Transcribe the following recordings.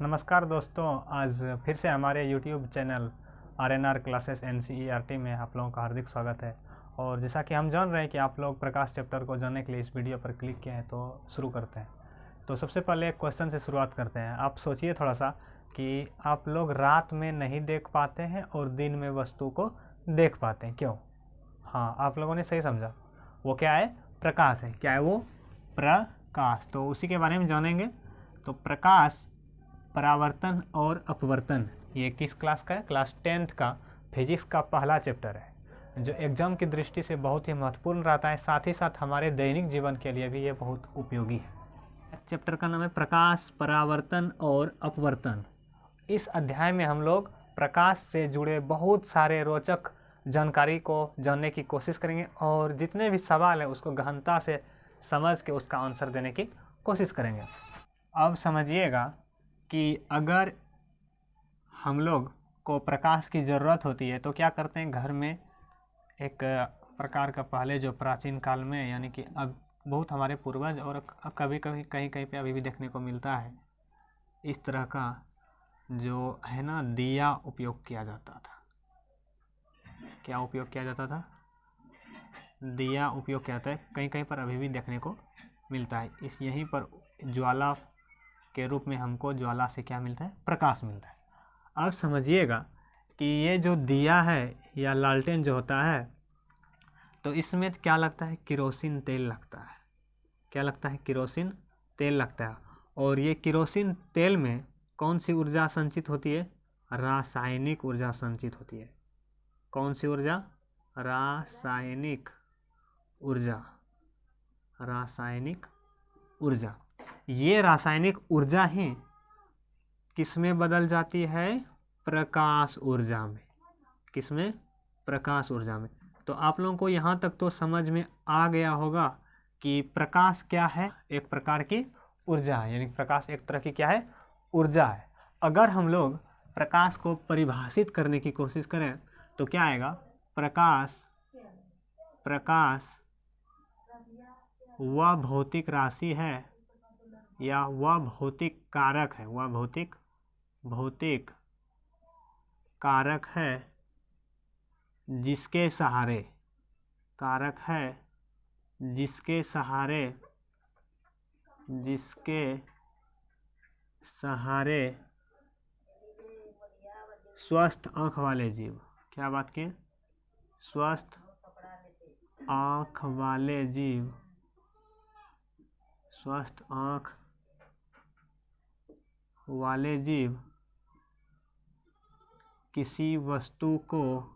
नमस्कार दोस्तों, आज फिर से हमारे YouTube channel RNR classes NCERT में आप लोगों का हार्दिक स्वागत है। और जैसा कि हम जान रहे हैं कि आप लोग प्रकाश चैप्टर को जानने के लिए इस वीडियो पर क्लिक किए हैं, तो शुरू करते हैं। तो सबसे पहले एक क्वेश्चन से शुरुआत करते हैं। आप सोचिए थोड़ा सा कि आप लोग रात में नहीं देख पाते हैं और दिन में वस्तु को देख पाते हैं, क्यों? हाँ, आप लोगों ने सही समझा। वो क्या है? प्रकाश है। क्या है वो? प्रकाश। तो उसी के बारे में जानेंगे। तो प्रकाश, परावर्तन और अपवर्तन, ये किस क्लास का है? क्लास 10th का फिजिक्स का पहला चैप्टर है, जो एग्जाम की दृष्टि से बहुत ही महत्वपूर्ण रहता है। साथ ही साथ हमारे दैनिक जीवन के लिए भी ये बहुत उपयोगी है। चैप्टर का नाम है प्रकाश, परावर्तन और अपवर्तन। इस अध्याय में हम लोग प्रकाश से जुड़े बहुत सारे रोचक जानकारी को जानने की कोशिश करेंगे और जितने भी सवाल हैं उसको गहनता से समझ के उसका आंसर देने की कोशिश करेंगे। अब समझिएगा कि अगर हम लोग को प्रकाश की ज़रूरत होती है तो क्या करते हैं? घर में एक प्रकार का पहले जो प्राचीन काल में, यानी कि अब बहुत हमारे पूर्वज और कभी कभी कहीं कहीं पे अभी भी देखने को मिलता है, इस तरह का जो है ना, दिया उपयोग किया जाता था। क्या उपयोग किया जाता था? दिया उपयोग किया जाता है। कहीं कहीं पर अभी भी देखने को मिलता है। इस यहीं पर ज्वाला के रूप में हमको ज्वाला से क्या मिलता है? प्रकाश मिलता है। अब समझिएगा कि ये जो दिया है या लालटेन जो होता है, तो इसमें क्या लगता है? केरोसिन तेल लगता है। क्या लगता है? केरोसिन तेल लगता है। और ये केरोसिन तेल में कौन सी ऊर्जा संचित होती है? रासायनिक ऊर्जा संचित होती है। कौन सी ऊर्जा? रासायनिक ऊर्जा। रासायनिक ऊर्जा। ये रासायनिक ऊर्जा ही किस में बदल जाती है? प्रकाश ऊर्जा में। किस में? प्रकाश ऊर्जा में। तो आप लोगों को यहाँ तक तो समझ में आ गया होगा कि प्रकाश क्या है? एक प्रकार की ऊर्जा है, यानी प्रकाश एक तरह की क्या है? ऊर्जा है। अगर हम लोग प्रकाश को परिभाषित करने की कोशिश करें तो क्या आएगा? प्रकाश वह भौतिक राशि है या वह भौतिक कारक है। वह भौतिक कारक है जिसके सहारे, कारक है जिसके सहारे स्वस्थ आँख वाले जीव, क्या बात की? स्वस्थ आँख वाले जीव, स्वस्थ आँख वाले जीव किसी वस्तु को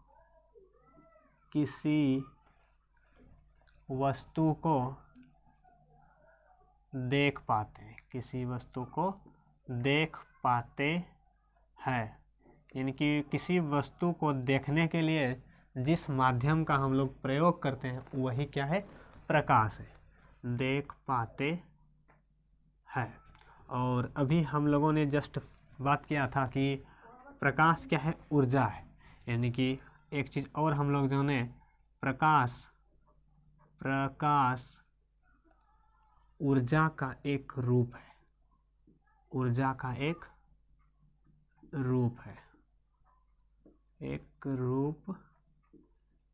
देख पाते हैं। किसी वस्तु को देख पाते हैं, यानी कि किसी वस्तु को देखने के लिए जिस माध्यम का हम लोग प्रयोग करते हैं वही क्या है? प्रकाश है। देख पाते हैं। और अभी हम लोगों ने जस्ट बात किया था कि प्रकाश क्या है? ऊर्जा है। यानी कि एक चीज़ और हम लोग जाने, प्रकाश ऊर्जा का एक रूप है। ऊर्जा का एक रूप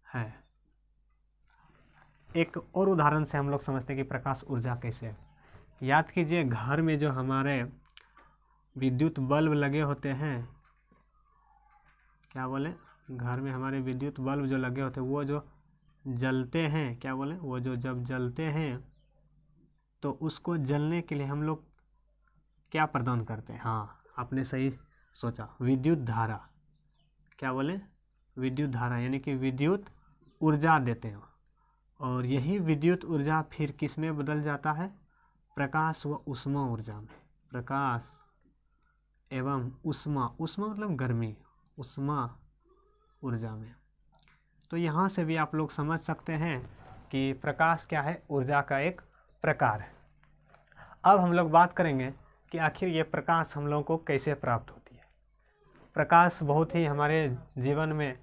है। एक और उदाहरण से हम लोग समझते हैं कि प्रकाश ऊर्जा कैसे है। याद कीजिए, घर में जो हमारे विद्युत बल्ब लगे होते हैं, क्या बोले? घर में हमारे विद्युत बल्ब जो लगे होते हैं, वो जो जलते हैं, क्या बोले? वो जो जब जलते हैं तो उसको जलने के लिए हम लोग क्या प्रदान करते हैं? हाँ, आपने सही सोचा, विद्युत धारा। क्या बोले? विद्युत धारा, यानी कि विद्युत ऊर्जा देते हैं। और यही विद्युत ऊर्जा फिर किस में बदल जाता है? प्रकाश व ऊष्मा ऊर्जा में। प्रकाश एवं ऊष्मा मतलब गर्मी, ऊष्मा ऊर्जा में। तो यहाँ से भी आप लोग समझ सकते हैं कि प्रकाश क्या है? ऊर्जा का एक प्रकार है। अब हम लोग बात करेंगे कि आखिर ये प्रकाश हम लोगों को कैसे प्राप्त होती है। प्रकाश बहुत ही हमारे जीवन में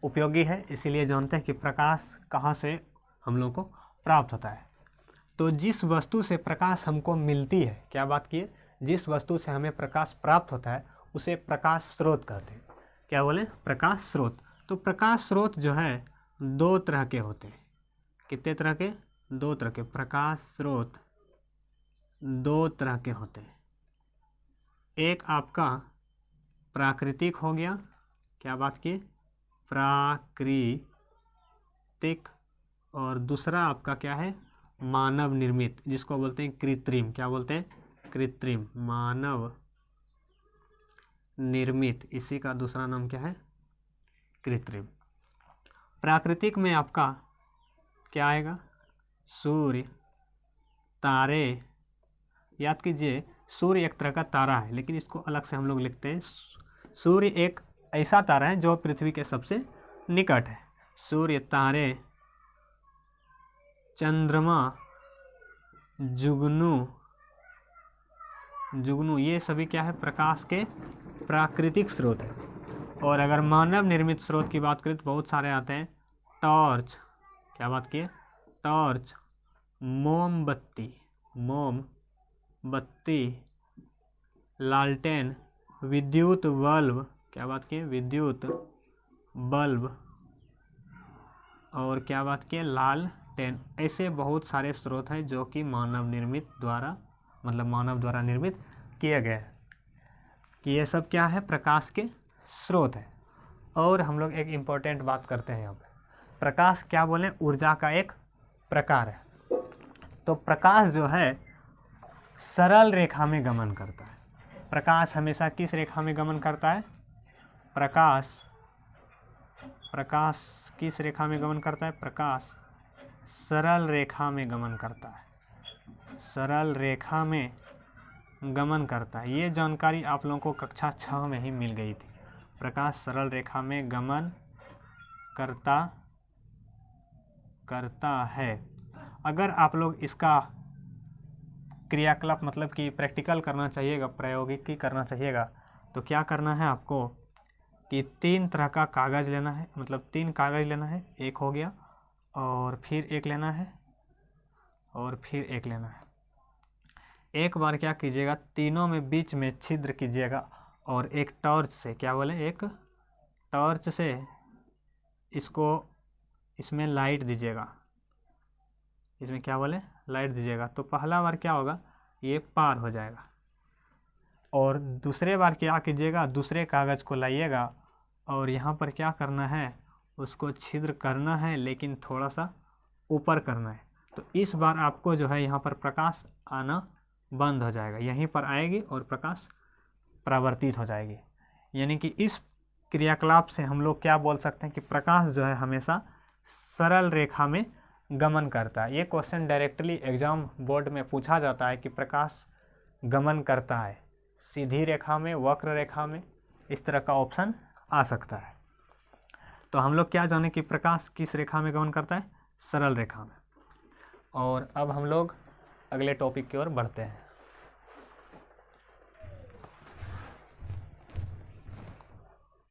उपयोगी है, इसीलिए जानते हैं कि प्रकाश कहाँ से हम लोगों को प्राप्त होता है। तो जिस वस्तु से प्रकाश हमको मिलती है, क्या बात की है? जिस वस्तु से हमें प्रकाश प्राप्त होता है उसे प्रकाश स्रोत कहते हैं। क्या बोले? प्रकाश स्रोत। तो प्रकाश स्रोत जो है दो तरह के होते हैं। कितने तरह के? दो तरह के। प्रकाश स्रोत दो तरह के होते हैं। एक आपका प्राकृतिक हो गया, क्या बात की? प्राकृतिक। और दूसरा आपका क्या है? मानव निर्मित, जिसको बोलते हैं कृत्रिम। क्या बोलते हैं? कृत्रिम, मानव निर्मित। इसी का दूसरा नाम क्या है? कृत्रिम। प्राकृतिक में आपका क्या आएगा? सूर्य, तारे। याद कीजिए, सूर्य एक तरह का तारा है, लेकिन इसको अलग से हम लोग लिखते हैं। सूर्य एक ऐसा तारा है जो पृथ्वी के सबसे निकट है। सूर्य, तारे, चंद्रमा, जुगनू, ये सभी क्या है? प्रकाश के प्राकृतिक स्रोत है। और अगर मानव निर्मित स्रोत की बात करें तो बहुत सारे आते हैं। टॉर्च, क्या बात की है? टॉर्च, मोमबत्ती, लालटेन, विद्युत बल्ब। क्या बात की है? विद्युत बल्ब। और क्या बात की है? लालटेन। ऐसे बहुत सारे स्रोत हैं जो कि मानव द्वारा निर्मित किए गए हैं। कि ये सब क्या है? प्रकाश के स्रोत है। और हम लोग एक इम्पोर्टेंट बात करते हैं यहाँ पे। प्रकाश क्या बोले? ऊर्जा का एक प्रकार है। तो प्रकाश जो है सरल रेखा में गमन करता है। प्रकाश हमेशा किस रेखा में गमन करता है? प्रकाश किस रेखा में गमन करता है? प्रकाश सरल रेखा में गमन करता है। सरल रेखा में गमन करता है। ये जानकारी आप लोगों को कक्षा 6 में ही मिल गई थी। प्रकाश सरल रेखा में गमन करता है। अगर आप लोग इसका क्रियाकलाप मतलब कि प्रैक्टिकल करना चाहिएगा, प्रायोगिकी करना चाहिएगा, तो क्या करना है आपको कि 3 तरह का कागज़ लेना है। मतलब 3 कागज़ लेना है। एक हो गया, और फिर एक लेना है, और फिर एक लेना है। एक बार क्या कीजिएगा, तीनों में बीच में छिद्र कीजिएगा और एक टॉर्च से, क्या बोले? एक टॉर्च से इसमें लाइट दीजिएगा। इसमें क्या बोले? लाइट दीजिएगा। तो पहला बार क्या होगा? ये पार हो जाएगा। और दूसरे बार क्या कीजिएगा? दूसरे कागज़ को लाइएगा और यहाँ पर क्या करना है? उसको छिद्र करना है, लेकिन थोड़ा सा ऊपर करना है। तो इस बार आपको जो है यहाँ पर प्रकाश आना बंद हो जाएगा। यहीं पर आएगी और प्रकाश परावर्तित हो जाएगी। यानी कि इस क्रियाकलाप से हम लोग क्या बोल सकते हैं कि प्रकाश जो है हमेशा सरल रेखा में गमन करता है। ये क्वेश्चन डायरेक्टली एग्जाम बोर्ड में पूछा जाता है कि प्रकाश गमन करता है सीधी रेखा में, वक्र रेखा में, इस तरह का ऑप्शन आ सकता है। तो हम लोग क्या जाने कि प्रकाश किस रेखा में गमन करता है? सरल रेखा में। और अब हम लोग अगले टॉपिक की ओर बढ़ते हैं।